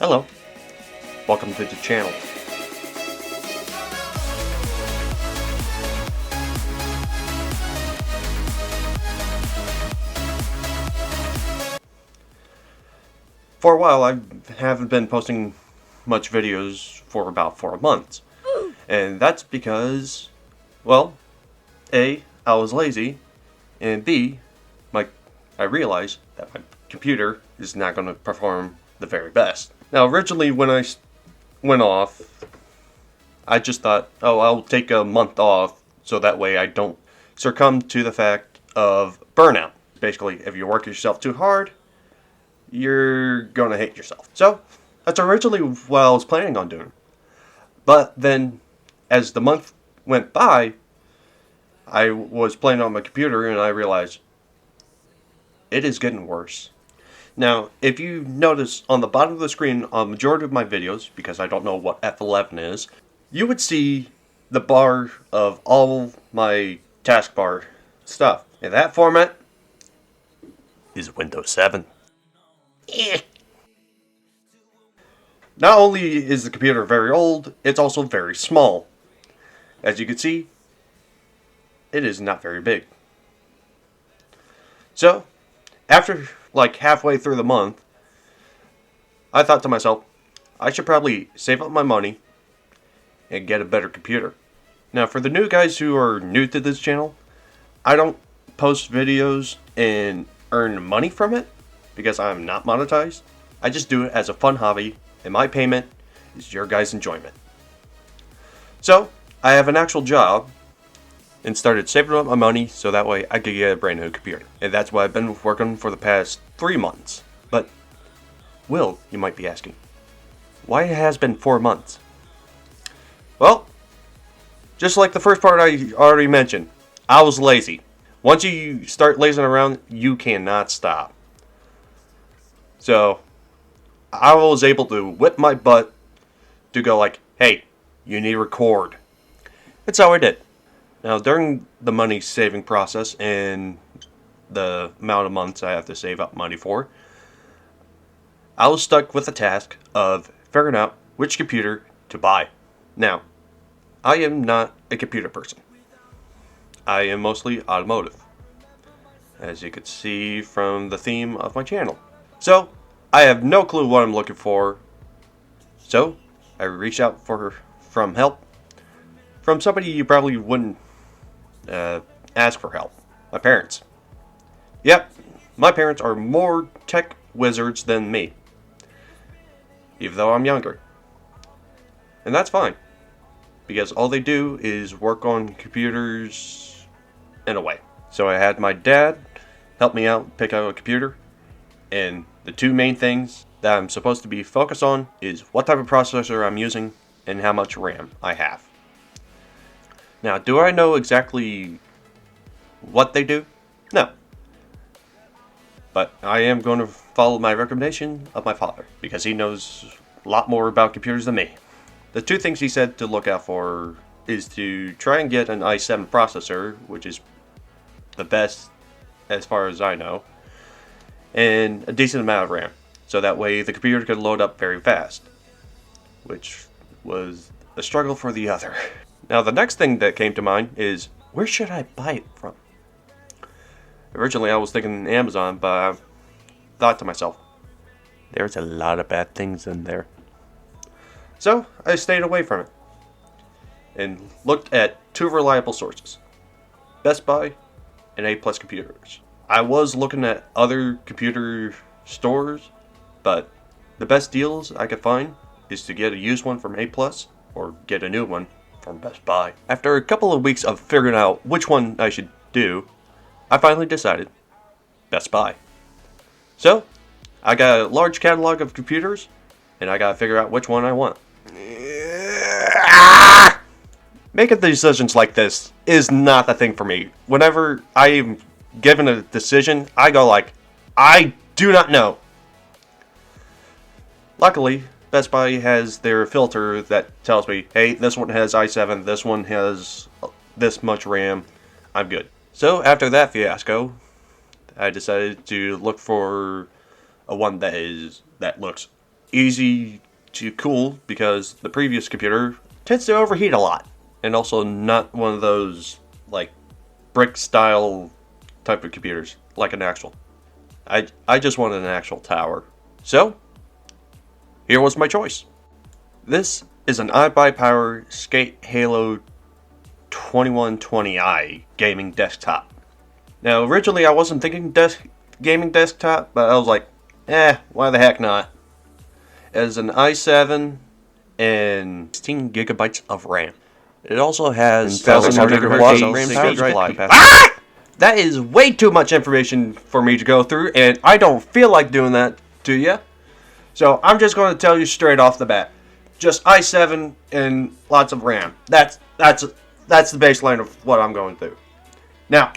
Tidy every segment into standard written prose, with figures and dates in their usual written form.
Hello, welcome to the channel. For a while, I haven't been posting much videos for about 4 months. And that's because, well, A, I was lazy, and B, I realized that my computer is not going to perform the very best. Now, originally when I went off, I just thought, oh, I'll take a month off so that way I don't succumb to the fact of burnout. Basically, if you work yourself too hard, you're going to hate yourself. So, that's originally what I was planning on doing. But then, as the month went by, I was playing on my computer and I realized it is getting worse. Now, if you notice on the bottom of the screen on the majority of my videos, because I don't know what F11 is, you would see the bar of all my taskbar stuff. And that format is Windows 7. Not only is the computer very old, it's also very small. As you can see, it is not very big. So, after like halfway through the month, I thought to myself, I should probably save up my money and get a better computer. Now, for the new guys who are new to this channel, I don't post videos and earn money from it because I'm not monetized. I just do it as a fun hobby, and my payment is your guys' enjoyment. So, I have an actual job and started saving up my money so that way I could get a brand new computer. And that's what I've been working for the past 3 months. But, Will, you might be asking, why it has been 4 months? Well, just like the first part I already mentioned, I was lazy. Once you start lazing around, you cannot stop. So, I was able to whip my butt to go like, hey, you need to record. That's how I did. Now, during the money saving process and the amount of months I have to save up money for, I was stuck with the task of figuring out which computer to buy. Now, I am not a computer person. I am mostly automotive, as you could see from the theme of my channel. So, I have no clue what I'm looking for. So, I reached out for help from somebody you probably wouldn't ask for help. My parents. Yep, my parents are more tech wizards than me, even though I'm younger. And that's fine, because all they do is work on computers in a way. So I had my dad help me out pick out a computer, and the two main things that I'm supposed to be focused on is what type of processor I'm using and how much RAM I have. Now, do I know exactly what they do? No. But I am going to follow my recommendation of my father, because he knows a lot more about computers than me. The two things he said to look out for is to try and get an i7 processor, which is the best as far as I know, and a decent amount of RAM, so that way the computer could load up very fast, which was a struggle for the other. Now, the next thing that came to mind is, where should I buy it from? Originally, I was thinking Amazon, but I thought to myself, there's a lot of bad things in there. So, I stayed away from it and looked at two reliable sources, Best Buy and A+ Computers. I was looking at other computer stores, but the best deals I could find is to get a used one from A+, or get a new one from Best Buy. After a couple of weeks of figuring out which one I should do, I finally decided Best Buy. So, I got a large catalog of computers, and I gotta figure out which one I want. Making decisions like this is not the thing for me. Whenever I'm given a decision, I go like, I do not know. Luckily, Best Buy has their filter that tells me, hey, this one has i7, this one has this much RAM, I'm good. So after that fiasco, I decided to look for a one that looks easy to cool because the previous computer tends to overheat a lot. And also not one of those, like, brick style type of computers, like an actual. I just wanted an actual tower. So, here was my choice. This is an iBuyPower Skate Halo 2120i gaming desktop. Now, originally I wasn't thinking gaming desktop, but I was like, why the heck not? It has an i7 and 16 gigabytes of RAM. It also has 1000 megahertz RAM speed capacity. That is way too much information for me to go through, and I don't feel like doing that to you. So I'm just going to tell you straight off the bat. Just i7 and lots of RAM. That's the baseline of what I'm going through. Now,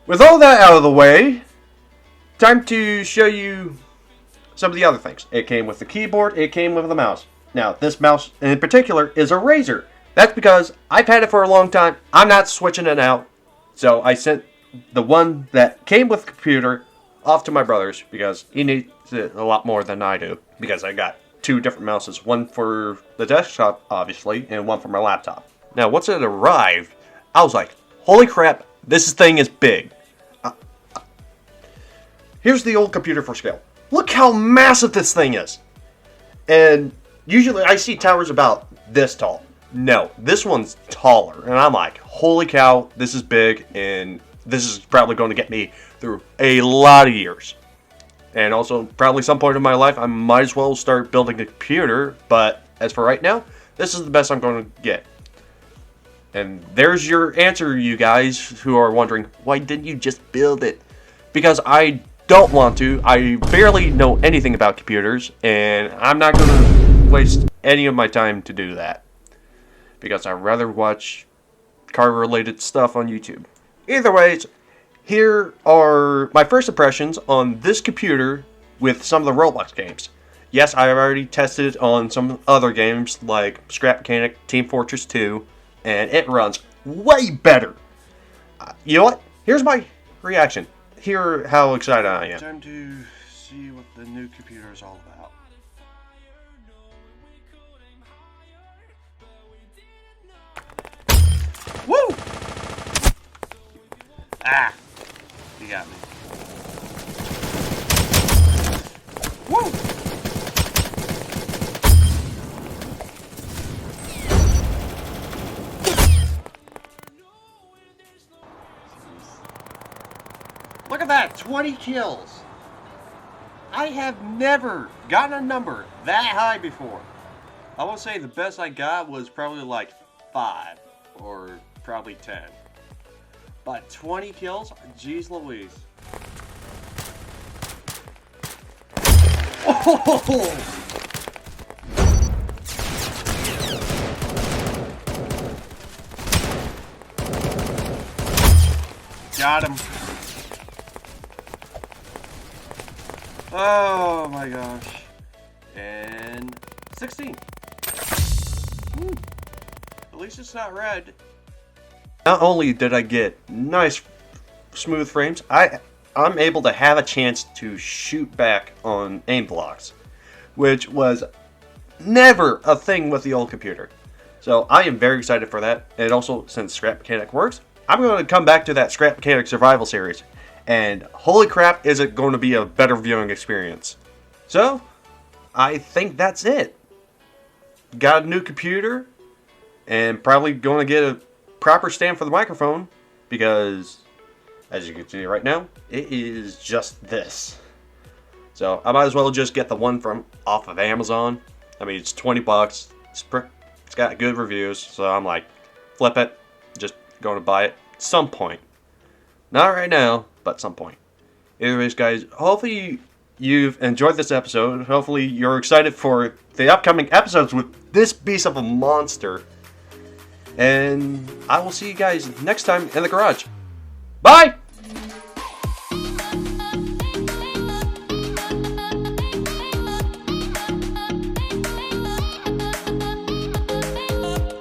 with all that out of the way, time to show you some of the other things. It came with the keyboard, it came with the mouse. Now, this mouse in particular is a Razer. That's because I've had it for a long time. I'm not switching it out. So I sent the one that came with the computer off to my brother's because he needs it a lot more than I do. Because I got two different mouses. One for the desktop, obviously, and one for my laptop. Now, once it arrived, I was like, holy crap, this thing is big. Here's the old computer for scale. Look how massive this thing is. And usually I see towers about this tall. No, this one's taller. And I'm like, holy cow, this is big. And this is probably going to get me through a lot of years. And also, probably some point in my life, I might as well start building a computer. But as for right now, this is the best I'm going to get. And there's your answer, you guys who are wondering, why didn't you just build it? Because I don't want to. I barely know anything about computers, and I'm not going to waste any of my time to do that. Because I'd rather watch car-related stuff on YouTube. Either way, here are my first impressions on this computer with some of the Roblox games. Yes, I've already tested it on some other games like Scrap Mechanic, Team Fortress 2, and it runs way better. You know what? Here's my reaction. Hear how excited I am. Time to see what the new computer is all about. Woo! Ah! You got me. Woo! Look at that, 20 kills. I have never gotten a number that high before. I will say the best I got was probably like 5 or probably 10. But 20 kills? Jeez Louise. Oh! Got him. Oh my gosh. And 16. At least it's not red. Not only did I get nice smooth frames, I'm able to have a chance to shoot back on aim blocks, which was never a thing with the old computer. So I am very excited for that. And also, since Scrap Mechanic works, I'm going to come back to that Scrap Mechanic Survival series. And holy crap, is it going to be a better viewing experience. So, I think that's it. Got a new computer, and probably going to get a proper stand for the microphone, because, as you can see right now, it is just this. So, I might as well just get the one from off of Amazon. I mean, it's 20 bucks. It's got good reviews, so I'm like, flip it, just going to buy it at some point. Not right now, but some point. Anyways, guys, hopefully you've enjoyed this episode. Hopefully you're excited for the upcoming episodes with this beast of a monster. And I will see you guys next time in the garage. Bye!